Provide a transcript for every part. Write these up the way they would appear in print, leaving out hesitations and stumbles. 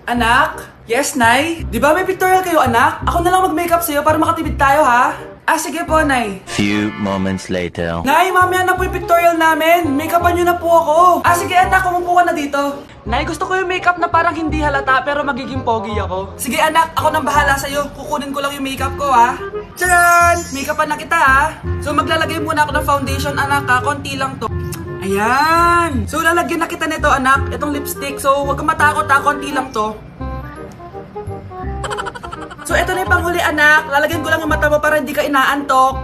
Anak? Yes, Nay? Di ba may pictorial kayo, anak? Ako na lang mag-makeup sa'yo para makatipid tayo, ha? Sige po, Nay. Few moments later. Nay, mamaya na po yung pictorial namin. Make-upan nyo na po ako. Sige, anak, umupo ka na dito. Nay, gusto ko yung makeup na parang hindi halata pero magiging pogi ako. Sige, anak, ako nang bahala sa'yo. Kukunin ko lang yung makeup ko, ha? Tcharan! Make-upan na kita, ha? So, maglalagay muna ako ng foundation, anak, ha? Konti lang to. Ayan! So, lalagyan na kita nito, anak. Itong lipstick. So, huwag kang matakot, ha? Konti lang to. So, ito na yung panghuli, anak. Lalagyan ko lang yung mata mo para hindi ka inaantok.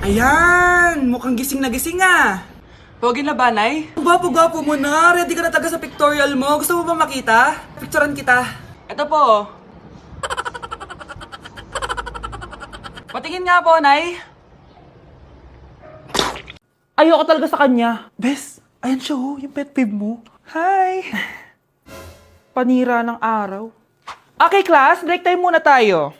Ayan! Mukhang gising na gising, ah. Pogi na ba, Nay? Gwapo-gwapo mo na. Ready ka na talaga sa pictorial mo. Gusto mo ba makita? Picturean kita. Ito po. Patingin nga po, Nay. Ayoko talaga sa kanya. Bes, ayan siya, oh. Yung pet peeve mo. Hi! Panira ng araw. Okay, class. Break time muna tayo.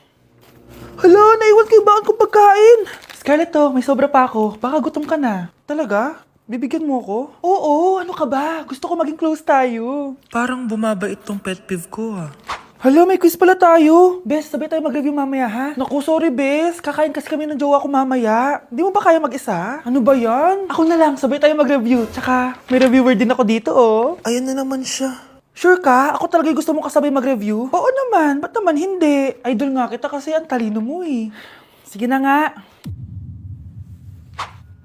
Hala, naiwan kayo bakit kong pagkain? Scarlett, to, may sobra pa ako. Baka gutom ka na. Talaga? Bibigyan mo ako? Oo, ano ka ba? Gusto ko maging close tayo. Parang bumabait tong pet peeve ko ah. Hala, may quiz pala tayo. Bes, sabay tayo mag-review mamaya, ha? Naku, sorry, Bes. Kakain kasi kami ng jowa ko mamaya. Di mo ba kaya mag-isa? Ano ba yan? Ako na lang, sabay tayo mag-review. Tsaka, may reviewer din ako dito, oh. Ayan na naman siya. Sure ka? Ako talaga yung gusto mo kasabay mag-review? Oo naman, ba't naman hindi? Idol nga kita kasi ang talino mo eh. Sige na nga.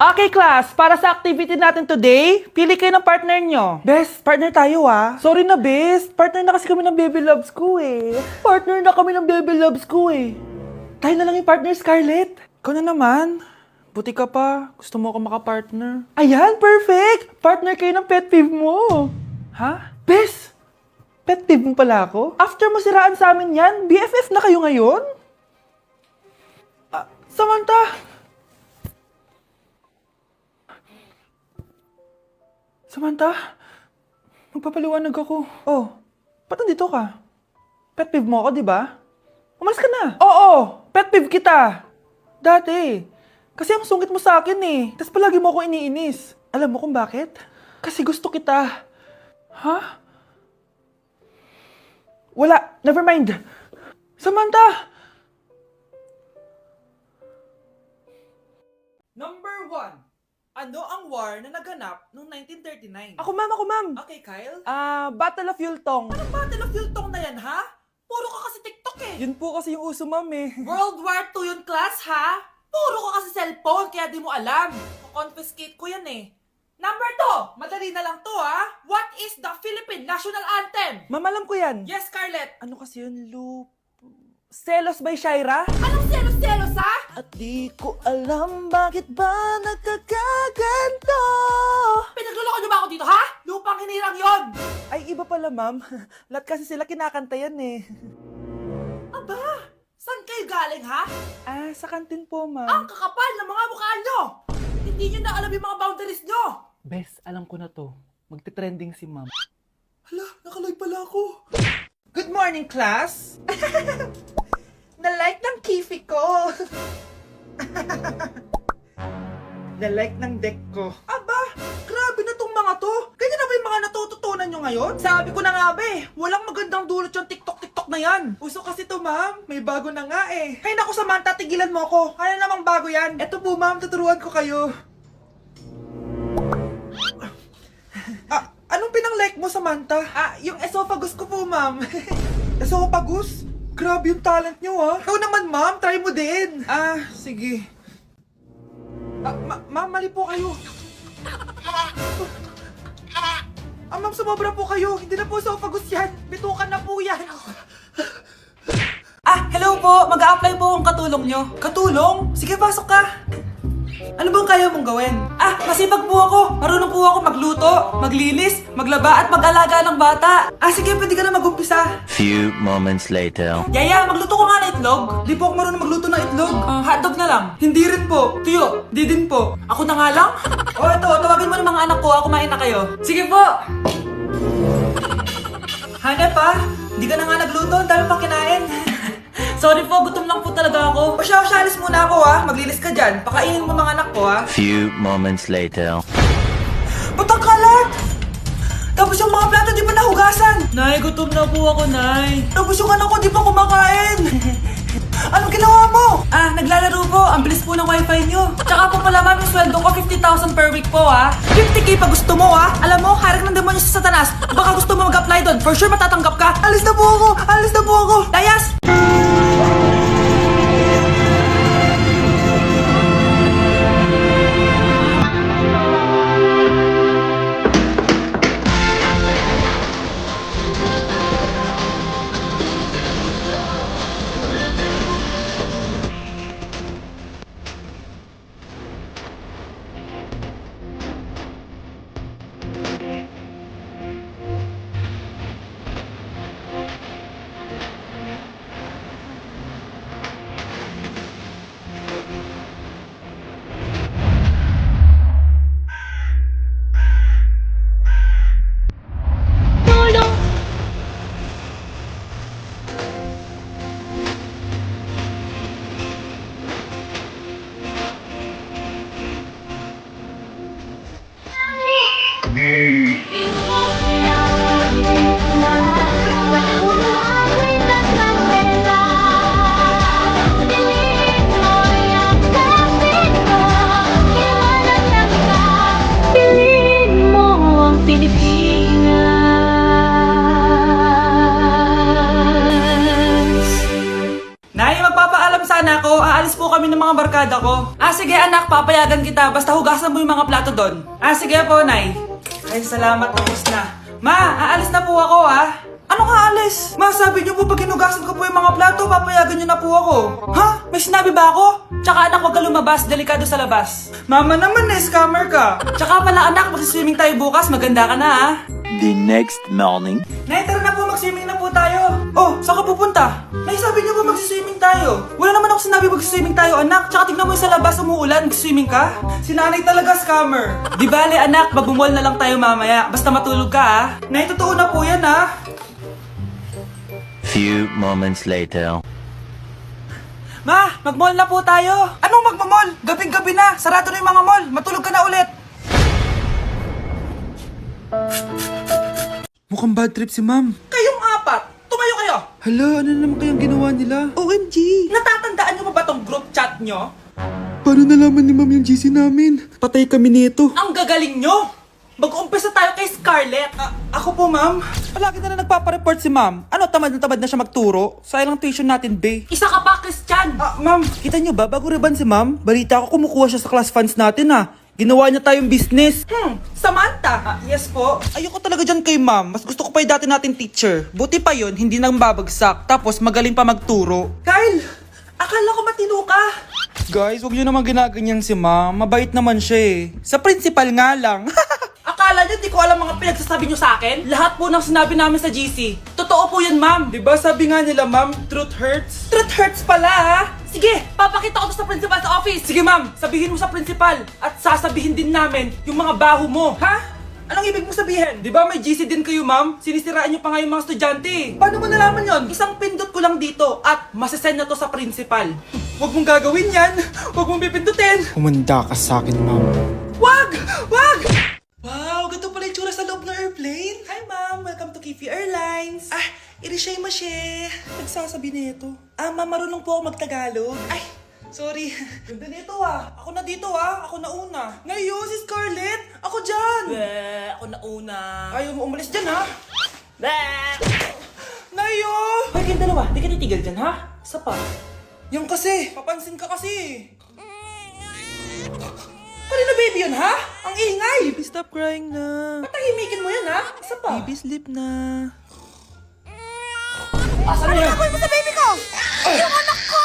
Okay, class. Para sa activity natin today, pili kayo ng partner nyo. Best, partner tayo ah. Sorry na, best. Partner na kasi kami ng baby loves ko eh. Partner na kami ng baby loves ko eh. Tayo na lang yung partner, Scarlett. Ikaw na naman. Buti ka pa. Gusto mo ako makapartner. Ayan, perfect! Partner kayo ng pet peeve mo. Ha? Best! Pet peeve mo pala ako? After mo siraan sa amin yan, BFF na kayo ngayon? Samantha! Samantha, magpapaliwanag ako. Oh, ba't nandito ka? Pet peeve mo ako, di ba? Umalis ka na. Oo, pet peeve kita. Dati. Kasi ang sungit mo sa akin eh. Tapos palagi mo ako iniinis. Alam mo kung bakit? Kasi gusto kita. Ha? Wala, never mind. Samantha! Number 1. Ano ang war na naganap noong 1939? Ako, ma'am. Okay, Kyle? Battle of Yultong. Anong Battle of Yultong na yan, ha? Puro ka kasi TikTok eh. Yun po kasi yung uso, ma'am eh. World War II yun, class, ha? Puro ka kasi cellphone, kaya di mo alam. Confiscate ko yan eh. Number 2, madali na lang to, ha? What is the Philippine National Anthem? Ma'am, alam ko yan. Yes, Scarlett. Ano kasi yun, Loop? Selos by Shaira? Anong selos-selos, ha? At di ko alam bakit ba nagkakaganto. Pinagluloko niyo ba ako dito, ha? Lupang hinirang yon. Ay, iba pala, ma'am. Lahat kasi sila kinakanta yan eh. Aba, saan kayo galing, ha? Sa kantin po, ma'am. Ang kakapal ng mga mukha nyo! Hindi nyo na alam yung mga boundaries nyo! Bes, alam ko na to. Magte-trending si ma'am. Hala, nakalive pala ako. Good morning, class! Na-like ng kifi ko! Na-like ng deck ko. Aba! Grabe na tong mga to! Ganyan na ba yung mga natututunan nyo ngayon? Sabi ko na nga ba eh, walang magandang dulot yung TikTok na yan. Uso kasi to, ma'am. May bago na nga eh. Hay naku, Samantha, tigilan mo ako. Ano namang bago yan? Eto po, ma'am, tuturuan ko kayo. Anong pinang-like mo, Samantha? Yung esophagus ko po, ma'am. Esophagus? Grabe yung talent nyo, ha? Ikaw naman, ma'am. Try mo din. Sige. Ma'am, mali po kayo. Ma'am, sumobra po kayo. Hindi na po esophagus yan. Bitukan na po yan. Hello po. Mag-a-apply po akong katulong nyo. Katulong? Sige, pasok ka. Ano bang kaya mong gawin? Masipag po ako. Marunong po ako magluto, maglinis, maglaba at mag-alaga ng bata. Sige, pwede ka na mag-umpisa. Few moments later. Yaya, magluto ko nga ng itlog. Di po ako marunong magluto ng itlog. Hotdog na lang. Hindi rin po. Tuyo, di din po. Ako na nga lang? Ito, tawagin mo ng mga anak ko. Kumain na kayo. Sige po. Hanep Di ka na nga nagluto. Ang dami pang kinain. Sorry po, gutom lang po talaga ako. O siya, alis muna ako ha. Maglilis ka dyan. Pakainin mo mga anak ko ha. Few moments later. Ba't ang kalat? Tapos yung mga plato di pa nahugasan. Nay, gutom na po ako, Nay. Tapos yung anak ko di pa kumakain. Anong ginawa mo? Naglalaro po. Ang bilis po ng wifi nyo. Tsaka po pala ma'am, yung sweldo ko 50,000 per week po 50k pa gusto mo Alam mo, harap ng demonyo sa Satanas. Baka gusto mo mag-apply doon. For sure matatanggap ka. Alis na po ako! Alis na po ako! Layas! Sana ako, aalis po kami ng mga barkada ko. Sige anak, papayagan kita, basta hugasan mo yung mga plato doon. Sige po, Nay. Ay, salamat, tapos na. Ma, aalis na po ako Ano ka alis? Ma, sabi niyo po pag hinugasan ko po yung mga plato, papayagan niyo na po ako. Ha? May sinabi ba ako? Tsaka anak, huwag ka lumabas, delikado sa labas. Mama naman, scammer ka. Tsaka pala anak, mag-swimming tayo bukas, maganda ka na The next morning. Nay, tara na po, mag-swimming na po tayo. Oh, saan ka pupunta? Nay, sabi niyo po mag-swimming tayo. Wala naman ako sinabi mag-swimming tayo, anak. Tsaka tignan mo yung sa labas, umuulan, mag-swimming ka. Si nanay talaga scammer. Di bale, anak, magbumol na lang tayo mamaya. Basta matulog ka, Nay, totoo na po yan, Few moments later. Ma, mag-mall na po tayo. Anong mag-mall? Gabing-gabi na. Sarado na yung mga mall. Matulog ka na ulit. Mukhang bad trip si ma'am. Kayong apat, tumayo kayo. Hala, ano na naman kayang ginawa nila? OMG! Natatandaan niyo pa ba tong group chat nyo? Paano nalaman ni ma'am yung GC namin? Patay kami nito. Ang gagaling nyo! Mag-umpisa tayo kay Scarlett. Ako po, ma'am. Palagi na nagpapareport si ma'am. Ano, tamad na siya magturo? Sayang lang tuition natin, be. Isa ka pa, Christian! Ma'am, kita niyo ba, bago reban si ma'am, balita ko kumukuha siya sa class funds natin, Ginawa niya tayong business. Samantha! Yes po. Ayoko talaga dyan kay ma'am. Mas gusto ko pa yung dati natin teacher. Buti pa yun, hindi nang babagsak. Tapos magaling pa magturo. Kyle! Akala ko matino ka. Guys, huwag niyo naman ginaganyan si ma'am. Mabait naman siya Sa principal nga lang. Akala niyo di ko alam mga pinagsasabi niyo sa akin? Lahat po ng sinabi namin sa GC. Totoo po yan, ma'am. Diba sabi nga nila, ma'am, truth hurts? Truth hurts pala, Sige, papakita ko to sa principal sa office. Sige, ma'am, sabihin mo sa principal. At sasabihin din namin yung mga baho mo. Ha? Anong ibig mo sabihin? Di ba may GC din kayo, ma'am? Sinisiraan niyo pa nga yung mga estudyante. Paano mo nalaman yon? Isang pindot ko lang dito at masasend na to sa principal. Huwag mong gagawin yan. Huwag mong pipindutin. Humanda ka sa akin, ma'am. Wag! Wag! Wow, ganito pala yung tsura sa loob ng airplane. Hi, ma'am. Welcome to Kifi Airlines. Irishay mashe. Nagsasabi na ito. Ma'am, marunong po ako magtagalog. Ay, sorry. Ganda nito Ako na dito Ako na una. Ngayon, si Scarlett. Ako dyan. Ako na una. Ayaw mo umalis dyan Ngayon. Hoy, kayong dalawa. Di ka titigil dyan Isa pa. Yung kasi. Papansin ka kasi. Kanina baby yun Ang ingay. Baby, stop crying na. Patahimikin mo yan Isa pa. Baby, sleep na. Asan na yan? Mo sa baby ko! Yung anak ko!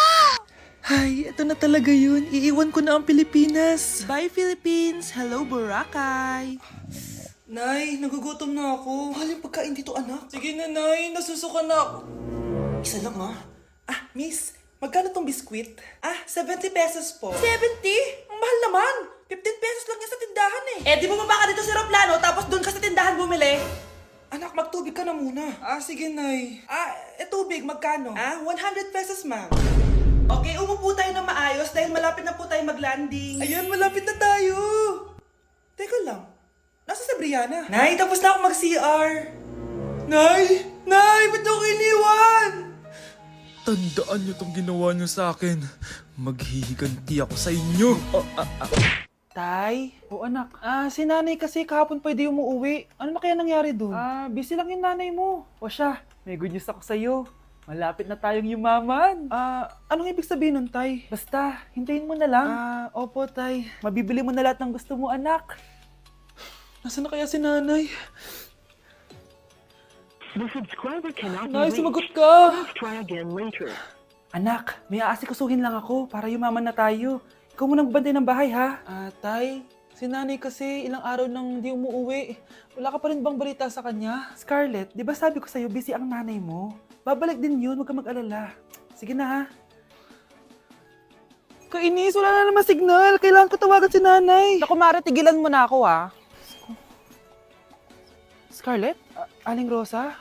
Ay, ito na talaga yun. Iiwan ko na ang Pilipinas. Bye, Philippines. Hello, Boracay. Nay, nagugutom na ako. Mahal yung pagkain dito, anak. Sige na, Nay. Nasusuka na ako. Isa lang, miss, magkano tong biskwit? 70 pesos po. 70? Ang mahal naman. 15 pesos lang yan sa tindahan di bumaba ka dito sa aeroplano tapos doon ka sa tindahan bumili. Anak, magtubig ka na muna. Sige, Nay. Tubig, magkano? 100 pesos, ma'am. Okay, umupo tayo na maayos dahil malapit na po tayo mag-landing. Ayun, malapit na tayo. Teka lang. Nasa Brianna. Nay, tapos na ako mag-CR. Nay! Nay! Ba't ako iniwan? Tandaan niyo tong ginawa niyo sa akin. Maghihiganti ako sa inyo. Tay? O anak, si nanay kasi kahapon pwede umuwi. Ano na kaya nangyari dun? Busy lang yung nanay mo. O siya, may good news ako sa'yo. Malapit na tayong yumaman. Anong ibig sabihin nun, Tay? Basta, hintayin mo na lang. Opo, Tay. Mabibili mo na lahat ng gusto mo, anak. Nasaan na kaya si nanay? The subscriber cannot be Nay, reached. sumagot ka! Please try again later. Anak, may aasikasuhin lang ako para yumaman na tayo. Ikaw munang bantay ng bahay, ha? Tay, si nanay kasi ilang araw nang di umuwi. Wala ka pa rin bang balita sa kanya? Scarlett, di ba sabi ko sa'yo busy ang nanay mo? Babalik din yun, huwag ka mag-alala. Sige na, ha? Kainis, wala na naman signal. Kailangan ko tawagan si nanay. Naku, Mare, tigilan mo na ako, ha? Scarlett? Aling Rosa?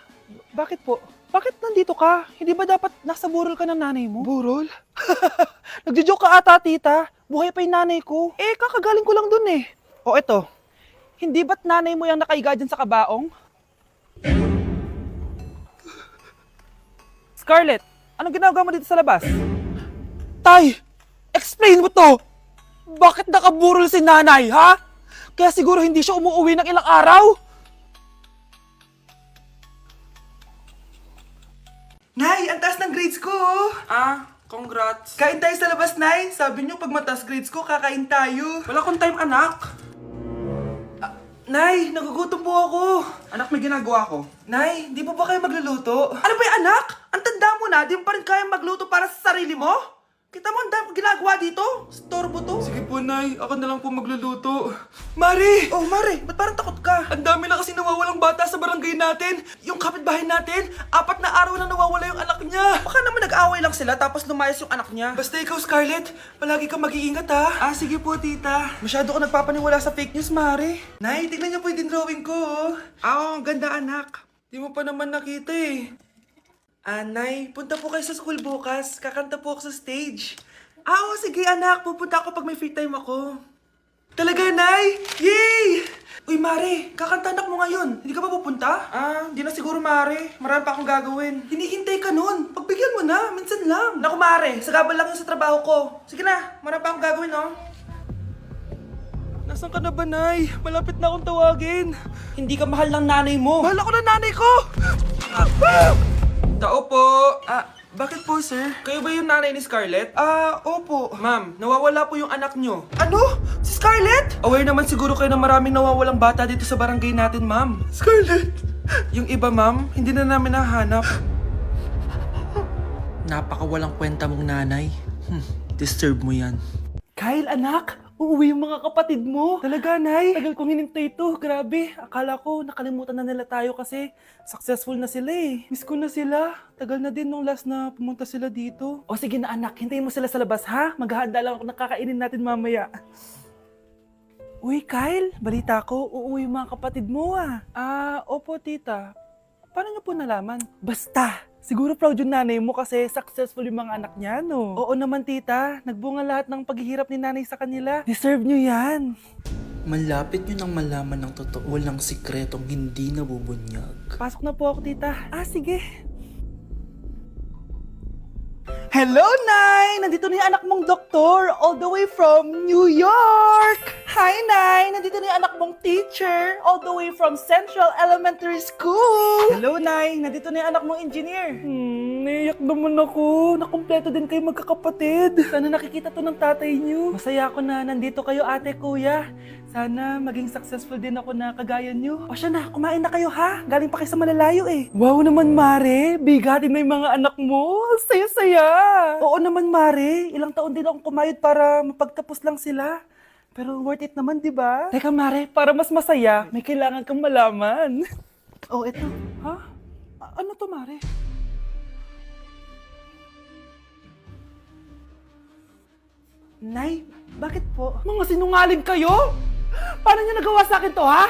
Bakit po? Bakit nandito ka? Hindi ba dapat nasa burol ka ng nanay mo? Burol? Nagjo-joke ka ata, tita. Buhay pa yung nanay ko. Kakagaling ko lang dun eh. O eto, hindi ba't nanay mo yung nakaiga dyan sa kabaong? Scarlett, anong ginagawa mo dito sa labas? Tay, explain mo to! Bakit nakaburol si nanay, ha? Kaya siguro hindi siya umuwi ng ilang araw? Nay, ang taas ng grades ko, oh. Congrats. Kain tayo sa labas, Nay. Sabi niyo, pag mataas grades ko, kakain tayo. Wala akong time, anak. Nay, nagugutom po ako. Anak, may ginagawa ko. Nay, di po ba kayo magluluto? Ano ba yung anak? Ang tanda mo na, di mo pa rin kaya magluto para sa sarili mo? Kita mo, ang dami kong ginagawa dito. Storbo to. Sige po, Nay. Ako na lang po magluluto. Mari! Oh, Mari, ba't parang takot ka? Ang dami na kasi nawawalang bata sa barangay natin. Yung kapitbahay natin, 4 na araw na nawawala yung anak niya. Baka naman nag-away lang sila tapos lumayas yung anak niya. Basta ikaw, Scarlett, palagi kang mag-iingat, ha? Sige po, tita. Masyado ko nagpapaniwala sa fake news, Mari. Nay, tignan niyo po yung drawing ko, oh. Ang ganda, anak. Di mo pa naman nakita, eh. Nay, punta po kayo sa school bukas. Kakanta po ako sa stage. Oo, sige anak. Pupunta ako pag may free time ako. Talaga, Nay? Yay! Uy, Mare, kakanta anak mo ngayon. Hindi ka ba pupunta? Hindi na siguro, Mare. Marami pa akong gagawin. Hinihintay ka nun. Pagbigyan mo na. Minsan lang. Naku, Mare. Sagabal lang yun sa trabaho ko. Sige na. Marami pa akong gagawin, no? Nasaan ka na ba, Nay? Malapit na akong tawagin. Hindi ka mahal ng nanay mo. Mahal ako ng nanay ko! Tao po. Bakit po, sir? Kayo ba yung nanay ni Scarlett? Opo. Ma'am, nawawala po yung anak nyo. Ano? Si Scarlett? Aware naman siguro kayo na maraming nawawalang bata dito sa barangay natin, ma'am. Scarlett? Yung iba, ma'am, hindi na namin nahanap. Napakawalang kwenta mong nanay. Disturb mo yan. Kyle, anak! Uuwi yung mga kapatid mo. Talaga, Nay? Tagal kong hinintay ito. Grabe. Akala ko nakalimutan na nila tayo kasi successful na sila eh. Miss ko na sila. Tagal na din nung last na pumunta sila dito. O sige na anak, hintayin mo sila sa labas ha? Maghahanda lang ako ng kakainin natin mamaya. Uy, Kyle, balita ko, uuwi yung mga kapatid mo ah. Opo tita. Paano niyo po nalaman? Basta! Siguro proud yung nanay mo kasi successful yung mga anak niya, no? Oo naman, tita. Nagbunga lahat ng paghihirap ni nanay sa kanila. Deserve nyo yan. Malapit nyo nang malaman ng totoo. Walang sikretong hindi nabubunyag. Pasok na po ako, tita. Sige. Hello, Nay! Nandito na yung anak mong doktor all the way from New York! Hi, Nay! Nandito na yung anak mong teacher all the way from Central Elementary School! Hello, Nay! Nandito na yung anak mong engineer! Naiyak naman ako. Nakumpleto din kayo magkakapatid. Sana nakikita to ng tatay niyo. Masaya ako na nandito kayo, ate, kuya. Sana maging successful din ako na kagaya niyo. O siya na, kumain na kayo ha? Galing pa kayo sa malalayo eh. Wow naman, Mare. Bigatin na yung mga anak mo. Saya-saya. Oo naman, Mare. Ilang taon din akong kumayod para mapagtapos lang sila. Pero worth it naman, di ba? Teka, Mare, para mas masaya, may kailangan kang malaman. Eto. Ha? Ano to, Mare? Nay, bakit po? Mga sinungaling kayo? Paano niyo nagawa sa akin to, ha?